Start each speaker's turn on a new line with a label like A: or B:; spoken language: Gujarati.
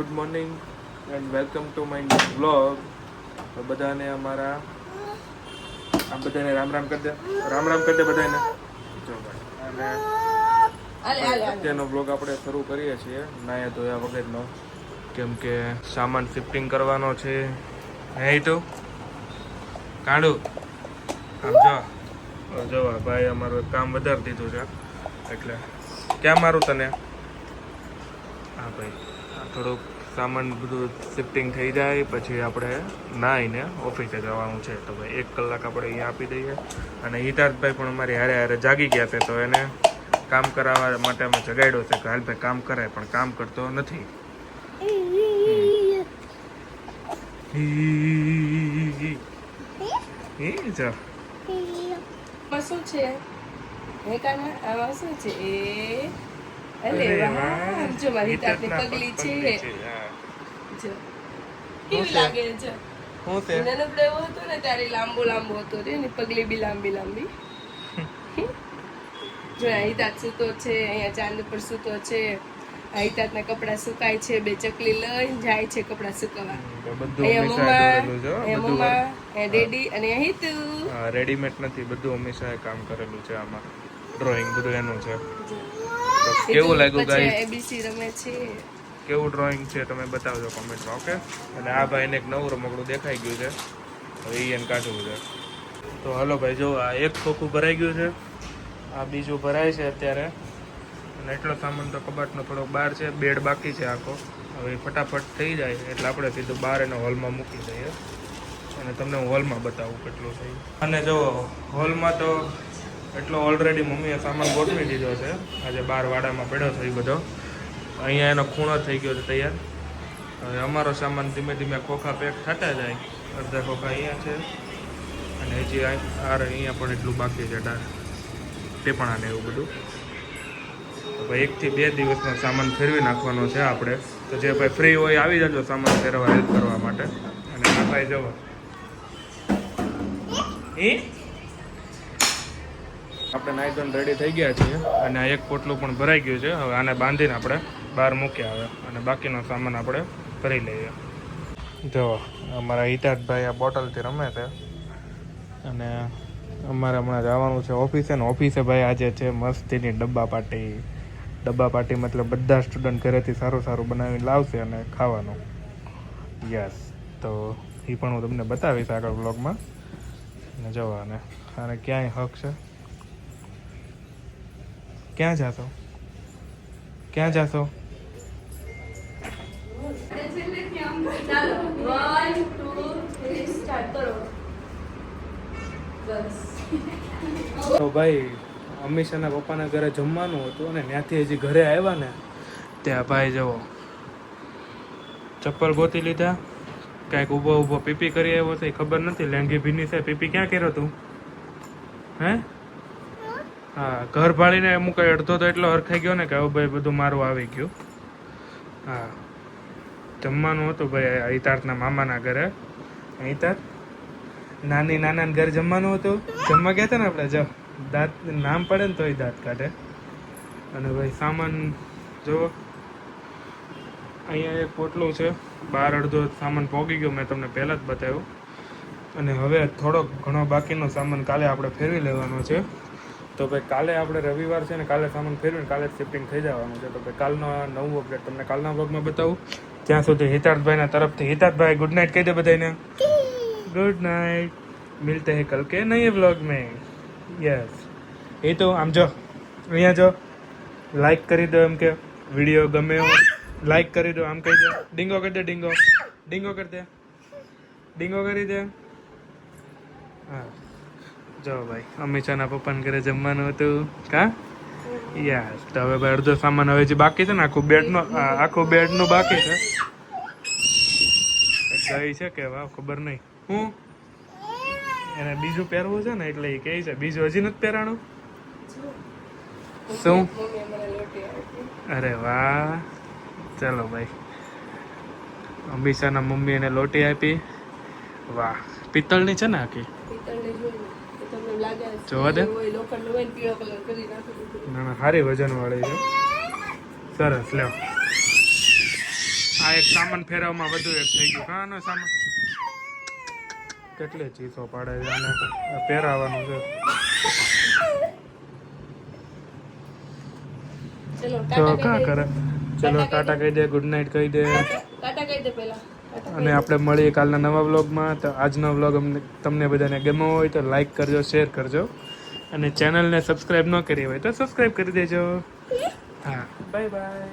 A: Good morning and welcome to my new vlog. તો બધાને અમારા બધાને રામ રામ કરી દે, રામ રામ કરી દે બધાને. જો ભાઈ અને અત્યારનો વ્લોગ આપણે શરૂ કરીએ છીએ નાયા ધોયા વગરનો, કેમ કે સામાન શિફ્ટિંગ કરવાનો છે. હે તો કાઢું આમ જો ભાઈ અમારું કામ વધારી દીધું છે એટલે ક્યાં મારું તને. હા ભાઈ થોડુંક સામાન બધું શિફ્ટિંગ થઈ જાય પછી આપણે નાહીને ઓફિસે જવાનું છે. તો ભાઈ 1 કલાક આપણે અહીંયા આપી દઈએ. અને હિતાર્થભાઈ પણ અમારી હારે હારે જાગી ગયા છે, તો એને કામ કરાવવા માટે અમે જગાડ્યો છે કે હાલ ભાઈ કામ કરે, પણ કામ કરતો નથી.
B: શું છે હે કાના? આમાં શું છે? અરે વાહ, જો મારી તાતની પગલી છે. જો કેવી લાગે છે.
A: હું તે
B: નાનકડો એવો હતો ને ત્યારે લાંબો લાંબો હતો રે ને પગલી બી લાંબી લાંબી. જો હિતાત સૂતો છે, અહીંયા ચાંદ ઉપર સૂતો છે. હિતાતના કપડા સુકાય છે, 2 ચકલી લઈને જાય છે કપડા સુકવવા. અહીંયા મમ્મા ડેડી અને અહીંયા હિતુ.
A: રેડીમેડ નથી, બધું હંમેશા કામ કરેલું છે. આમાં ડ્રોઈંગ બધું એનું છે. તો કેવું લાગ્યું ગાઈસ?
B: એબીસી રમે છે.
A: કેવું ડ્રોઈંગ છે તમે બતાવજો કમેન્ટમાં. ઓકે. અને આ ભાઈને એક નવું રમકડું દેખાઈ ગયું છે, હવે એને કાઢવું છે. તો હાલો ભાઈ, જો આ એક ખોખું ભરાઈ ગયું છે, આ બીજું ભરાય છે અત્યારે. અને એટલો સામાન તો કબાટનો થોડોક બહાર છે, બેડ બાકી છે આખો. હવે ફટાફટ થઈ જાય એટલે આપણે સીધું બહાર એને હોલમાં મૂકી દઈએ અને તમને હું હોલમાં બતાવું કેટલું થઈ. અને જો હોલમાં તો એટલો ઓલરેડી મમ્મીએ સામાન ગોઠવી દીધો છે. આજે બહાર વાડામાં પડ્યો છે એ બધો. અહીંયા એનો ખૂણો થઈ ગયો છે તૈયાર. હવે અમારો સામાન ધીમે ધીમે ખોખા પેક થતા જાય. અડધા ખોખા અહીંયા છે અને હજી અહીંયા પણ એટલું બાકી છે, ટેપણા ને એવું બધું. તો ભાઈ 1 થી 2 દિવસમાં સામાન ફેરવી નાખવાનો છે આપણે. તો જે ભાઈ ફ્રી હોય આવી જજો સામાન ફેરવવા હેલ્પ કરવા માટે. અને આ ભાઈ જવો આપણે નાઈ ધોઈને રેડી થઈ ગયા છીએ અને આ એક પોટલું પણ ભરાઈ ગયું છે. હવે આને બાંધીને આપણે બહાર મૂક્યા આવે અને બાકીનો સામાન આપણે ભરી લઈએ. જો અમારા હિતાર્થભાઈ આ બોટલથી રમે છે અને અમારે હમણાં જવાનું છે ઓફિસે. ને ઓફિસે ભાઈ આજે છે મસ્તીની ડબ્બા પાર્ટી. ડબ્બા પાર્ટી મતલબ બધા સ્ટુડન્ટ ઘરેથી સારું સારું બનાવીને લાવશે અને ખાવાનું. યસ, તો એ પણ હું તમને બતાવીશ આગળ બ્લોગમાં. અને જવા અને ક્યાંય હક છે. ક્યાં જાશો? ક્યાં જાશો? તો ભાઈ અમીષાના પપ્પાના ઘરે જમવાનું હતું અને ત્યાંથી હજી ઘરે આવ્યા ને ત્યાં ભાઈ જવો ચપ્પલ ગોતી લીધા, કાંઈક ઊભો પીપી કરી આવ્યો છે, ખબર નથી. લેંગી ભીની છે, પીપી ક્યાં કર્યો તું? હે? હા, ઘર ભાળીને મુકાય. અડધો તો એટલો હરખાઈ ગયો ને કે હવે ભાઈ બધું મારું આવી ગયું. હા, જમવાનું હતું ભાઈ હિતાર્થના મામાના ઘરે. હિતાર્થ નાના ઘરે જમવાનું હતું. જમવા ગયા હતા ને આપણે. જો દાંત નામ પડે ને તોય દાંત કાઢે. અને ભાઈ સામાન જો અહીંયા એક પોટલું છે, બહાર અડધો સામાન પોગી ગયો, મેં તમને પહેલાં જ બતાવ્યું. અને હવે થોડોક ઘણો બાકીનો સામાન કાલે આપણે ફેરવી લેવાનો છે. તો ભાઈ કાલે આપણે રવિવાર છે ને કાલે સામાન ફેરવીને કાલે શિફ્ટિંગ થઈ જવાનું છે. તો ભાઈ કાલનો નવું અપડેટ તમને કાલના વ્લોગમાં બતાવું. ત્યાં સુધી હિતાર્થભાઈના તરફથી હિતાર્થભાઈ ગુડ નાઇટ કહી દે બધાને. ગુડ નાઇટ, મિલતે હે કલ કે નए વ્લોગ મેં. યસ, એ તો આમ જો અહીંયા જો લાઈક કરી દો, એમ કે વિડીયો ગમે એવો લાઈક કરી દો, આમ કહી દો. ડીંગો કરી દે, ડીંગો ડીંગો કરી દે, ડીંગો કરી દે. હા, જો ભાઈ અમીષાના પપ્પાને ઘરે જમવાનું હતું કા. યસ, તો હવે ભાઈ અડધો સામાન હવે જે બાકી છે ને આખું બેડનું બાકી છે. ગઈ છે કે વાહ ખબર નહીં હું એને બીજું પહેરવું છે ને એટલે એ કહે છે બીજું હજી નથી પહેરાણું. શું? અરે વાહ, ચાલો ભાઈ અમીષાના મમ્મી એને લોટી આપી. વાહ, પિત્તળની છે ને આખી. જોવા દે. ના સારી વજન વાળી છે, સરસ. લ્યો આ એક સામાન ફેરવવામાં વધુ એક થઈ ગયું કાનો સામાન કેટલે ચીસો પાડે છે આને પહેરાવાનું છે
B: ચલો
A: તો
B: ટાટા
A: કા
B: કહી દે.
A: કરે ચલો ટાટા કહી દે ગુડ નાઇટ કહી દે
B: ટાટા કહી દે પહેલા ટાટા
A: અને આપણે મળીએ કાલના નવા વ્લોગમાં તો આજનો વ્લોગ તમને બધાને ગમ્યો હોય તો લાઈક કરજો શેર કરજો અને ચેનલને સબસ્ક્રાઈબ ન કરી હોય તો સબસ્ક્રાઈબ કરી દેજો હા બાય બાય